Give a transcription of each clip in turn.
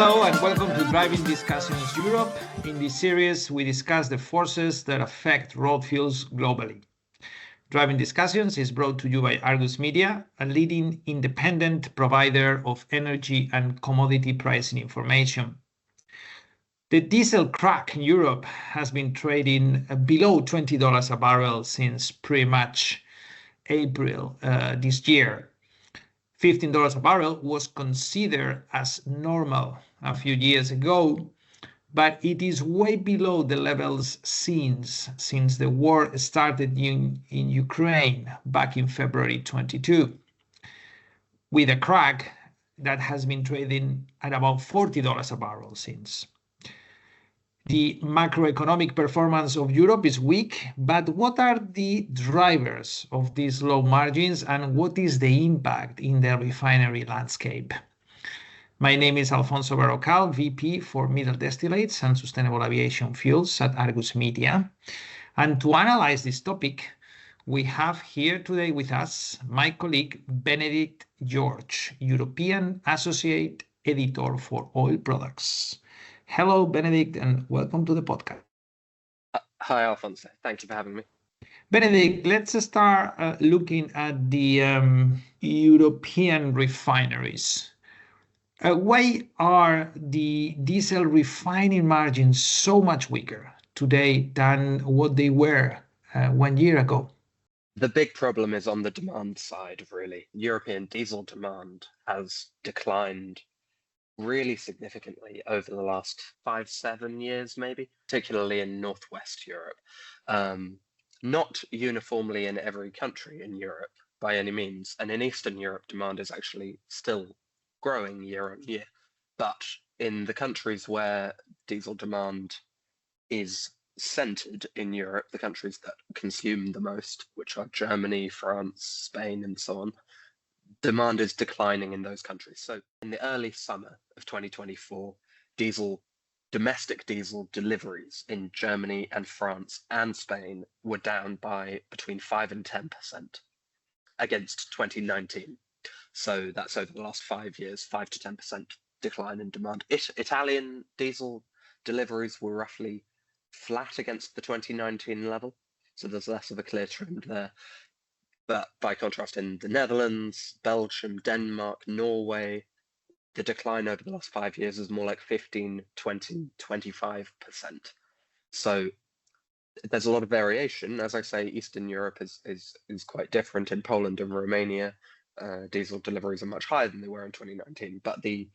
Hello and welcome to Driving Discussions Europe. In this series, we discuss the forces that affect road fuels globally. Driving Discussions is brought to you by Argus Media, a leading independent provider of energy and commodity pricing information. The diesel crack in Europe has been trading below $20 a barrel since pretty much April this year. $15 a barrel was considered as normal a few years ago, but it is way below the levels since the war started in Ukraine back in February 22, with a crack that has been trading at about $40 a barrel since. The macroeconomic performance of Europe is weak, but what are the drivers of these low margins and what is the impact in the refinery landscape? My name is Alfonso Berrocal, VP for Middle Distillates and Sustainable Aviation Fuels at Argus Media. And to analyze this topic, we have here today with us my colleague Benedict George, European Associate Editor for Oil Products. Hello, Benedict, and welcome to the podcast. Hi, Alfonso. Thank you for having me. Benedict, let's start looking at the European refineries. Why are the diesel refining margins so much weaker today than what they were 1 year ago? The big problem is on the demand side, really. European diesel demand has declined really significantly over the last 5-7 years, maybe, particularly in Northwest Europe. Not uniformly in every country in Europe by any means. And in Eastern Europe, demand is actually still growing year on year. But in the countries where diesel demand is centered in Europe, the countries that consume the most, which are Germany, France, Spain, and so on, demand is declining in those countries. So in the early summer of 2024, domestic diesel deliveries in Germany and France and Spain were down by between 5 and 10% against 2019. So that's over the last 5 years, 5 to 10% decline in demand. Italian diesel deliveries were roughly flat against the 2019 level. So there's less of a clear trend there. But by contrast, in the Netherlands, Belgium, Denmark, Norway, the decline over the last 5 years is more like 15, 20, 25%. So there's a lot of variation. As I say, Eastern Europe is quite different. In Poland and Romania, diesel deliveries are much higher than they were in 2019. But the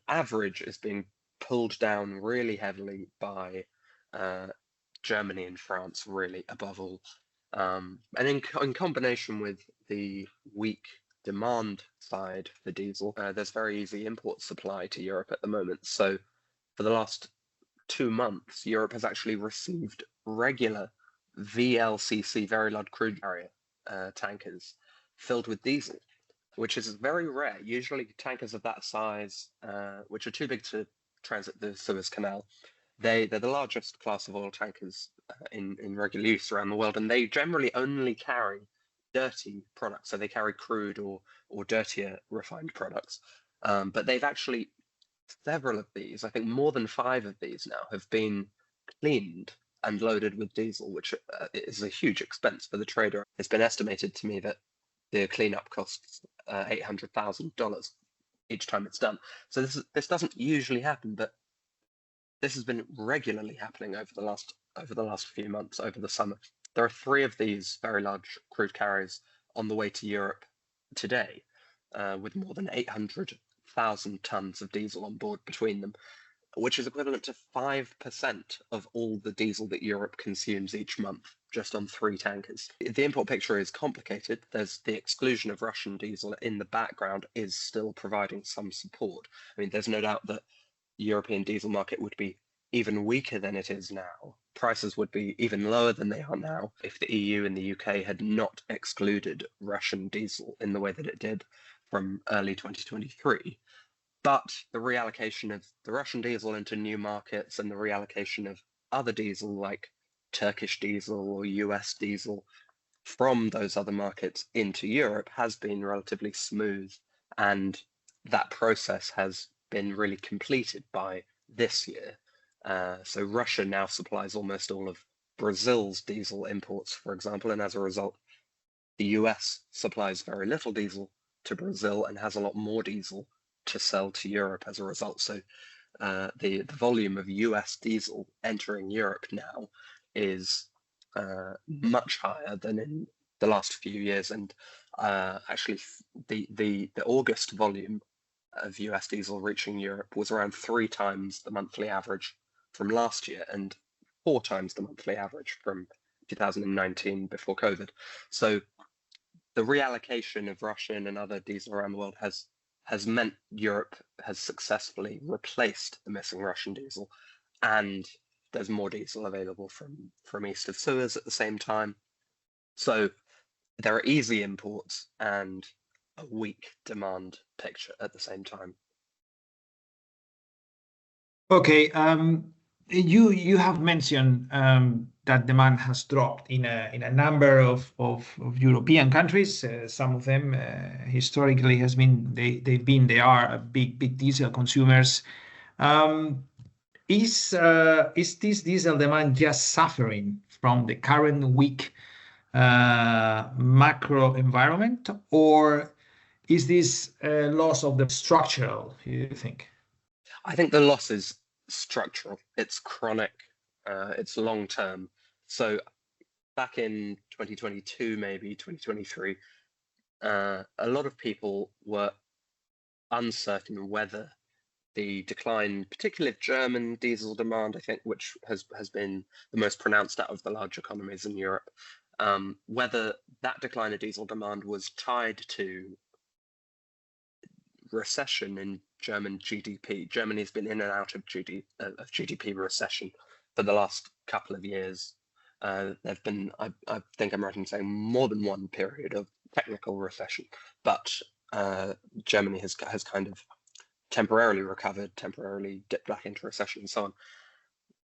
average is being pulled down really heavily by Germany and France, really, above all. And in combination with the weak demand side for diesel, there's very easy import supply to Europe at the moment. So for the last 2 months, Europe has actually received regular VLCC, very large crude carrier tankers filled with diesel, which is very rare. Usually tankers of that size, which are too big to transit the Suez Canal, they're the largest class of oil tankers in regular use around the world, and they generally only carry dirty products. So they carry crude or dirtier refined products. But they've actually, several of these, I think more than 5 of these now, have been cleaned and loaded with diesel, which is a huge expense for the trader. It's been estimated to me that the cleanup costs $800,000 each time it's done. So this doesn't usually happen, but this has been regularly happening over the last few months, over the summer. There are 3 of these very large crude carriers on the way to Europe today, with more than 800,000 tons of diesel on board between them, which is equivalent to 5% of all the diesel that Europe consumes each month, just on 3 tankers. The import picture is complicated. There's the exclusion of Russian diesel in the background is still providing some support. I mean, there's no doubt that European diesel market would be even weaker than it is now. Prices would be even lower than they are now if the EU and the UK had not excluded Russian diesel in the way that it did from early 2023. But the reallocation of the Russian diesel into new markets and the reallocation of other diesel like Turkish diesel or US diesel from those other markets into Europe has been relatively smooth, and that process has been really completed by this year. So Russia now supplies almost all of Brazil's diesel imports, for example, and as a result, the US supplies very little diesel to Brazil and has a lot more diesel to sell to Europe as a result. So the volume of US diesel entering Europe now is much higher than in the last few years. And actually, the August volume of US diesel reaching Europe was around 3 times the monthly average from last year and 4 times the monthly average from 2019 before COVID. So the reallocation of Russian and other diesel around the world has meant Europe has successfully replaced the missing Russian diesel, and there's more diesel available from east of Suez at the same time. So there are easy imports and a weak demand picture at the same time. Okay, you have mentioned that demand has dropped in a number of European countries. Some of them historically they are big diesel consumers. Is this diesel demand just suffering from the current weak macro environment, or is this loss of the structural, you think? I think the loss is structural. It's chronic. It's long term. So back in 2022, maybe 2023, a lot of people were uncertain whether the decline, particularly of German diesel demand, I think, which has been the most pronounced out of the large economies in Europe, whether that decline of diesel demand was tied to recession in German GDP. Germany's been in and out of GDP recession for the last couple of years. There've been, I think I'm right in saying, more than one period of technical recession, but Germany has kind of temporarily recovered, temporarily dipped back into recession, and so on.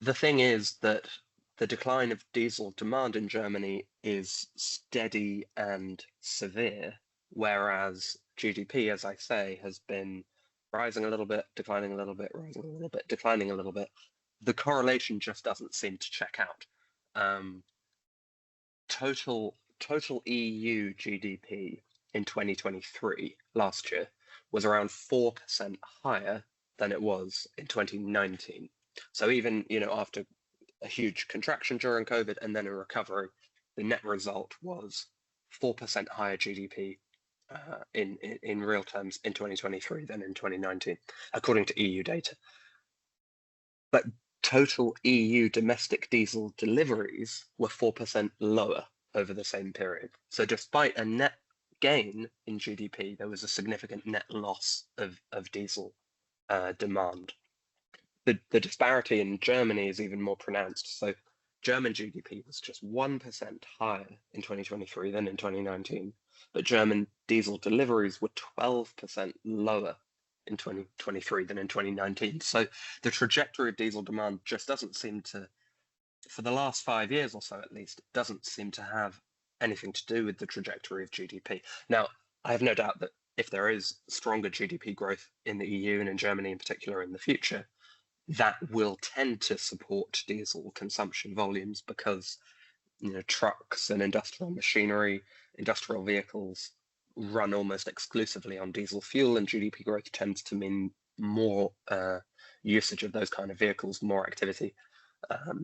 The thing is that the decline of diesel demand in Germany is steady and severe, whereas GDP, as I say, has been rising a little bit, declining a little bit, rising a little bit, declining a little bit. The correlation just doesn't seem to check out. Total EU GDP in 2023, last year, was around 4% higher than it was in 2019. So even, after a huge contraction during COVID and then a recovery, the net result was 4% higher GDP in real terms in 2023 than in 2019, according to EU data. But total EU domestic diesel deliveries were 4% lower over the same period. So despite a net gain in GDP, there was a significant net loss of diesel demand. The disparity in Germany is even more pronounced. So German GDP was just 1% higher in 2023 than in 2019, but German diesel deliveries were 12% lower in 2023 than in 2019. So the trajectory of diesel demand just doesn't seem to, for the last 5 years or so at least, doesn't seem to have anything to do with the trajectory of GDP. Now, I have no doubt that if there is stronger GDP growth in the EU and in Germany in particular in the future, that will tend to support diesel consumption volumes because trucks and industrial machinery, industrial vehicles run almost exclusively on diesel fuel, and GDP growth tends to mean more usage of those kind of vehicles, more activity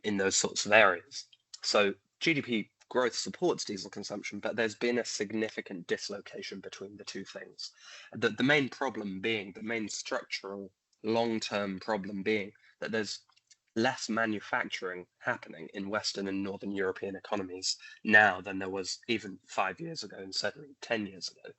in those sorts of areas. So GDP growth supports diesel consumption, but there's been a significant dislocation between the two things. The main problem being, the main structural long-term problem being that there's less manufacturing happening in Western and Northern European economies now than there was even 5 years ago and certainly 10 years ago.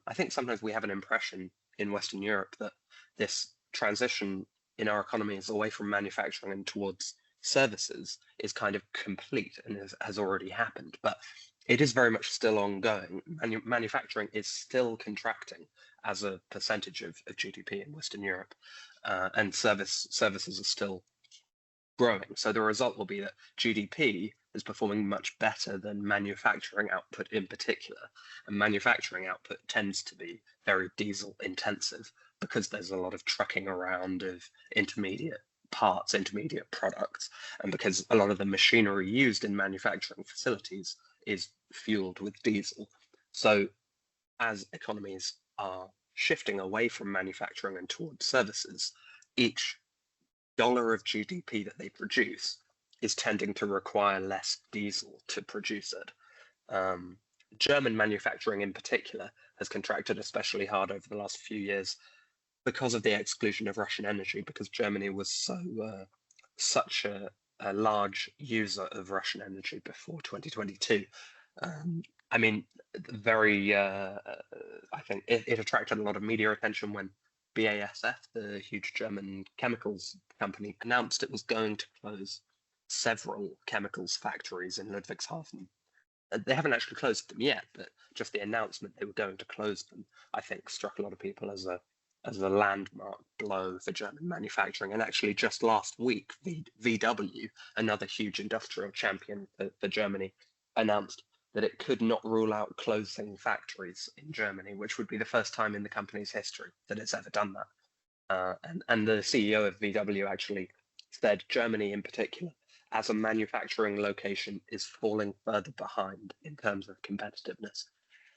I think sometimes we have an impression in Western Europe that this transition in our economies away from manufacturing and towards services is kind of complete and has already happened, but it is very much still ongoing. Manufacturing is still contracting as a percentage of GDP in Western Europe, and services are still growing. So the result will be that GDP is performing much better than manufacturing output in particular, and manufacturing output tends to be very diesel intensive. because there's a lot of trucking around of intermediate parts, intermediate products, and because a lot of the machinery used in manufacturing facilities is fueled with diesel. So as economies are shifting away from manufacturing and towards services, each dollar of GDP that they produce is tending to require less diesel to produce it. German manufacturing in particular has contracted especially hard over the last few years because of the exclusion of Russian energy, because Germany was such a large user of Russian energy before 2022. I mean, I think it attracted a lot of media attention when BASF, the huge German chemicals company, announced it was going to close several chemicals factories in Ludwigshafen. They haven't actually closed them yet, but just the announcement they were going to close them, I think, struck a lot of people as a landmark blow for German manufacturing. And actually, just last week, VW, another huge industrial champion for Germany, announced that it could not rule out closing factories in Germany, which would be the first time in the company's history that it's ever done that. And the CEO of VW actually said Germany in particular, as a manufacturing location, is falling further behind in terms of competitiveness.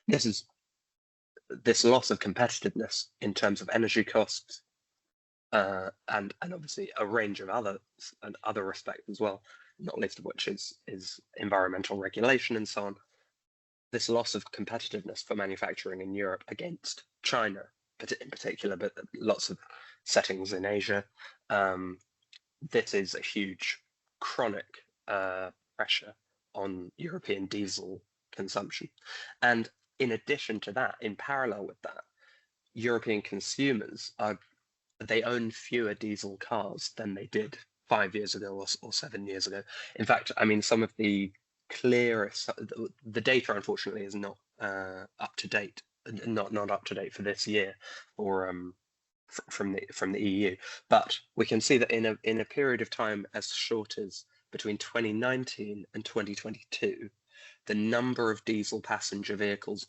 This loss of competitiveness in terms of energy costs, and obviously a range of other respects as well, not least of which is environmental regulation and so on. This loss of competitiveness for manufacturing in Europe against China in particular, but lots of settings in Asia, this is a huge chronic pressure on European diesel consumption. And in addition to that, in parallel with that, European consumers they own fewer diesel cars than they did 5 years ago or 7 years ago. In fact, I mean, some of the clearest, the data unfortunately is not up to date, not up to date for this year, or from the EU, but we can see that in a period of time as short as between 2019 and 2022, the number of diesel passenger vehicles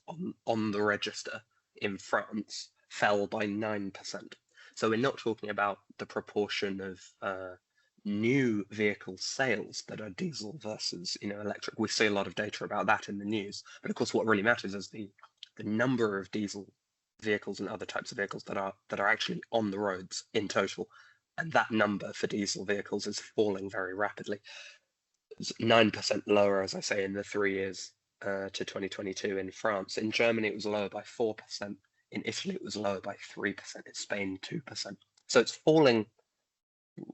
on the register in France fell by 9%. So we're not talking about the proportion of new vehicle sales that are diesel versus electric. We see a lot of data about that in the news, but of course what really matters is the number of diesel vehicles and other types of vehicles that are actually on the roads in total, and that number for diesel vehicles is falling very rapidly. It's 9% lower, as I say, in the 3 years to 2022 in France. In Germany, it was lower by 4%. In Italy, it was lower by 3%. In Spain, 2%. So it's falling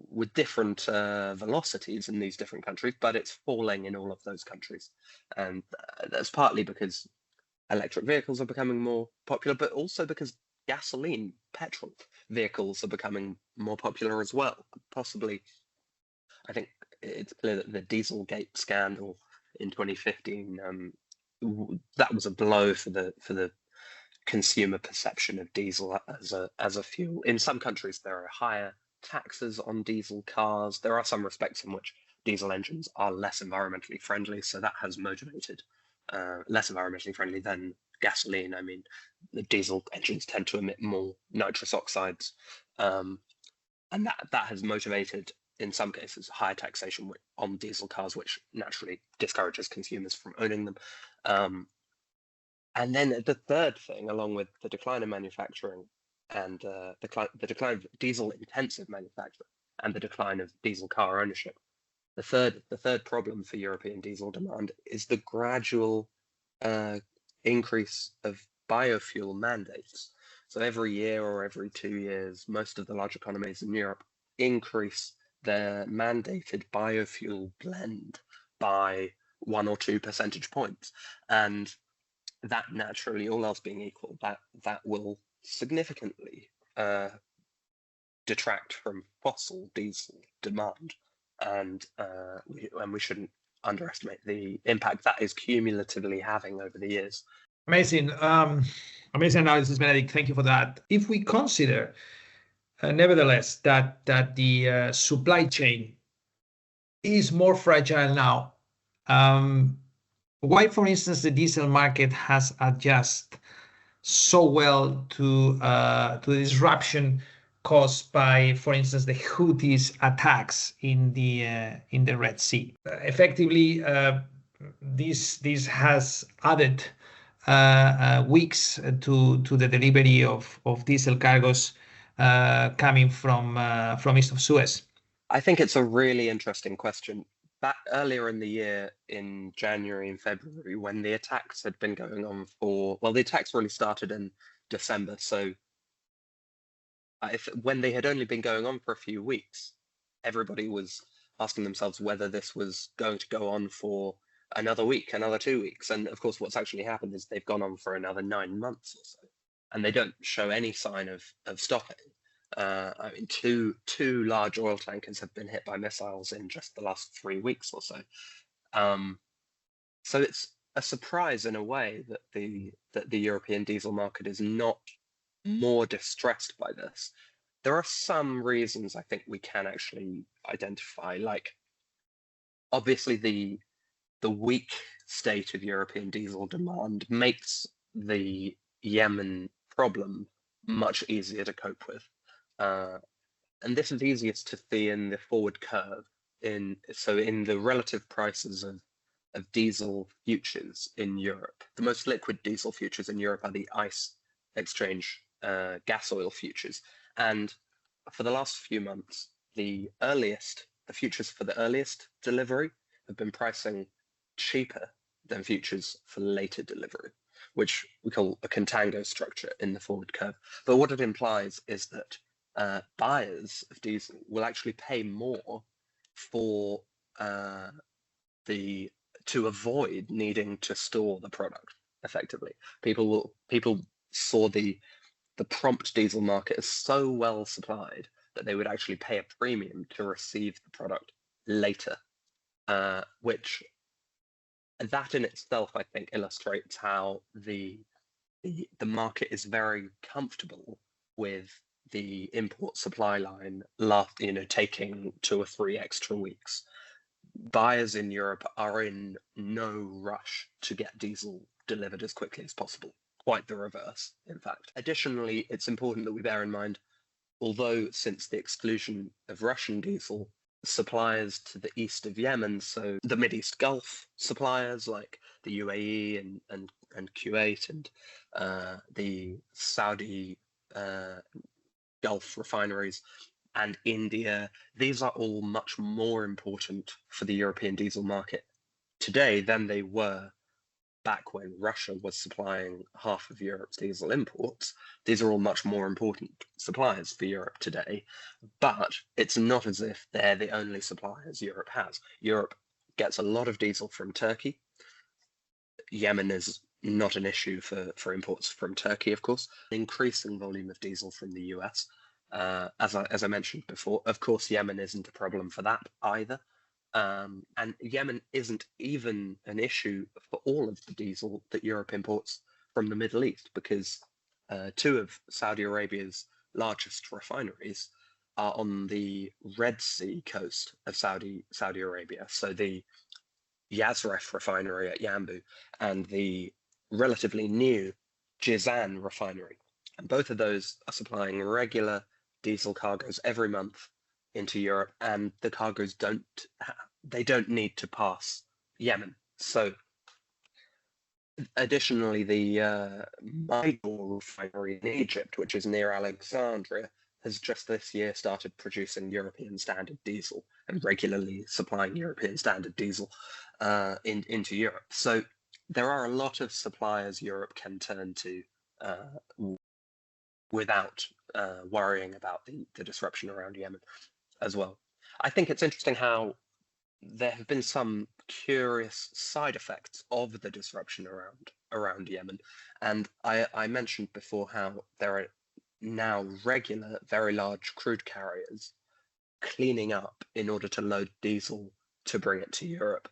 with different velocities in these different countries, but it's falling in all of those countries. And that's partly because electric vehicles are becoming more popular, but also because gasoline, petrol vehicles are becoming more popular as well. Possibly, I think it's clear that the Dieselgate scandal in 2015, that was a blow for the consumer perception of diesel as a fuel. In some countries, there are higher taxes on diesel cars. There are some respects in which diesel engines are less environmentally friendly, so that has motivated less environmentally friendly than gasoline. I mean, the diesel engines tend to emit more nitrous oxides, and that has motivated, in some cases, higher taxation on diesel cars, which naturally discourages consumers from owning them. And then the third thing, along with the decline of manufacturing and the decline of diesel-intensive manufacturing and the decline of diesel car ownership, the third problem for European diesel demand is the gradual increase of biofuel mandates. So every year or every 2 years, most of the large economies in Europe increase their mandated biofuel blend by 1 or 2 percentage points. And that naturally, all else being equal, that will significantly detract from fossil diesel demand. And we shouldn't underestimate the impact that is cumulatively having over the years. Amazing. Amazing analysis, Benedict. Thank you for that. If we consider, nevertheless, that the supply chain is more fragile now, why, for instance, the diesel market has adjusted so well to the disruption caused by, for instance, the Houthis' attacks in the Red Sea. Effectively, this has added weeks to the delivery of diesel cargoes coming from east of Suez. I think it's a really interesting question. Back earlier in the year, in January and February, when the attacks had been going on well, the attacks really started in December. So when they had only been going on for a few weeks, everybody was asking themselves whether this was going to go on for another week, another 2 weeks. And of course, what's actually happened is they've gone on for another 9 months or so, and they don't show any sign of stopping. I mean, two large oil tankers have been hit by missiles in just the last 3 weeks or so. So it's a surprise in a way that the European diesel market is not more distressed by this. There are some reasons I think we can actually identify, like obviously the weak state of European diesel demand makes the Yemen problem much easier to cope with. And this is easiest to see in the forward curve, in the relative prices of diesel futures in Europe. The most liquid diesel futures in Europe are the ICE exchange gas oil futures. And for the last few months, the futures for the earliest delivery have been pricing cheaper than futures for later delivery, which we call a contango structure in the forward curve. But what it implies is that buyers of diesel will actually pay more for to avoid needing to store the product effectively. People saw the prompt diesel market as so well supplied that they would actually pay a premium to receive the product later, which that in itself, I think, illustrates how the market is very comfortable with the import supply line taking 2 or 3 extra weeks. Buyers in Europe are in no rush to get diesel delivered as quickly as possible. Quite the reverse, in fact. Additionally, it's important that we bear in mind, although since the exclusion of Russian diesel, suppliers to the east of Yemen, so the Mideast Gulf suppliers like the UAE and Kuwait and the Saudi Gulf refineries and India, these are all much more important for the European diesel market today than they were back when Russia was supplying half of Europe's diesel imports. These are all much more important suppliers for Europe today, but it's not as if they're the only suppliers Europe has. Europe gets a lot of diesel from Turkey. Yemen is not an issue for imports from Turkey, of course. An increasing volume of diesel from the US. As I mentioned before, of course, Yemen isn't a problem for that either. And Yemen isn't even an issue for all of the diesel that Europe imports from the Middle East, because 2 of Saudi Arabia's largest refineries are on the Red Sea coast of Saudi Arabia. So the Yazref refinery at Yanbu and the relatively new Jizan refinery. And both of those are supplying regular diesel cargoes every month into Europe, and the cargoes don't need to pass Yemen. So additionally, the Maidor refinery in Egypt, which is near Alexandria, has just this year started producing European standard diesel and regularly supplying European standard diesel into Europe. So there are a lot of suppliers Europe can turn to without worrying about the disruption around Yemen as well. I think it's interesting how there have been some curious side effects of the disruption around Yemen. And I mentioned before how there are now regular, very large crude carriers cleaning up in order to load diesel to bring it to Europe.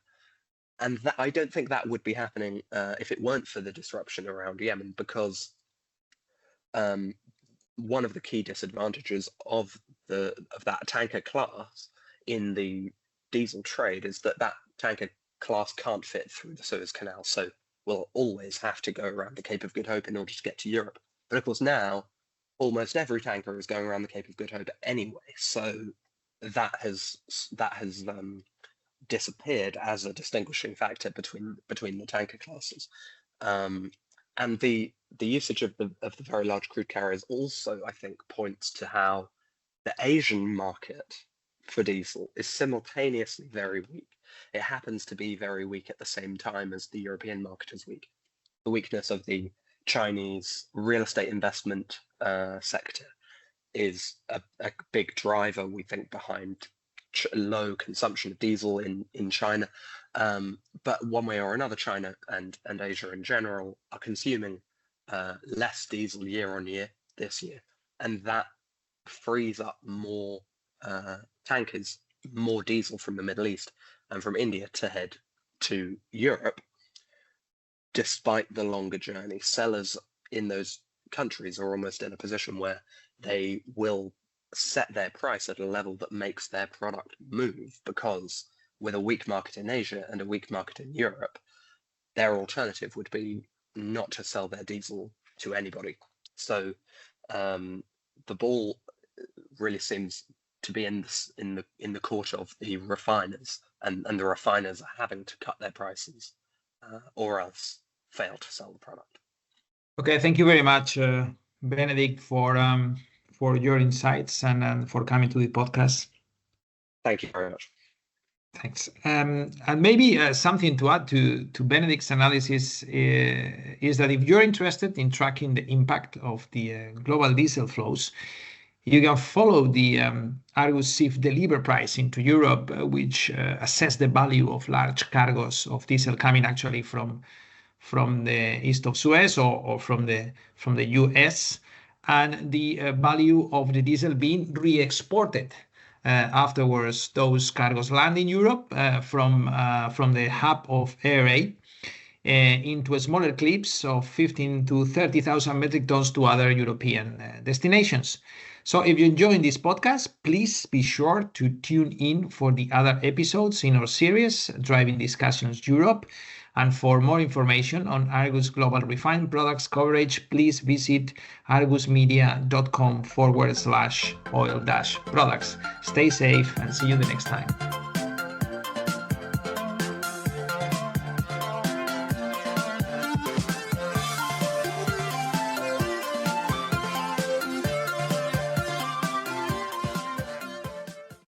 And I don't think that would be happening if it weren't for the disruption around Yemen, because one of the key disadvantages of that tanker class in the diesel trade is that tanker class can't fit through the Suez Canal. So will always have to go around the Cape of Good Hope in order to get to Europe. But of course now, almost every tanker is going around the Cape of Good Hope anyway, so that has disappeared as a distinguishing factor between the tanker classes. And the usage of the very large crude carriers also, I think, points to how the Asian market for diesel is simultaneously very weak. It happens to be very weak at the same time as the European market is weak. The weakness of the Chinese real estate investment sector is a big driver, we think, behind low consumption of diesel in China. But one way or another, China and Asia in general are consuming less diesel year on year this year, and that frees up more tankers, more diesel from the Middle East and from India to head to Europe. Despite the longer journey, sellers in those countries are almost in a position where they will set their price at a level that makes their product move, because with a weak market in Asia and a weak market in Europe, their alternative would be not to sell their diesel to anybody. So the ball really seems to be in the court of the refiners, and the refiners are having to cut their prices or else fail to sell the product. Okay, thank you very much, Benedict, for your insights and for coming to the podcast. Thank you very much. Thanks. And maybe something to add to Benedict's analysis is that if you're interested in tracking the impact of the global diesel flows, you can follow the Argus CIF deliver price into Europe, which assess the value of large cargoes of diesel coming actually from the east of Suez or from the US, and the value of the diesel being re-exported afterwards. Those cargoes land in Europe from the hub of ARA into smaller clips of 15 to 30,000 metric tons to other European destinations. So if you're enjoying this podcast, please be sure to tune in for the other episodes in our series, Driving Discussions Europe. And for more information on Argus Global Refined Products coverage, please visit argusmedia.com/oil-products. Stay safe and see you the next time.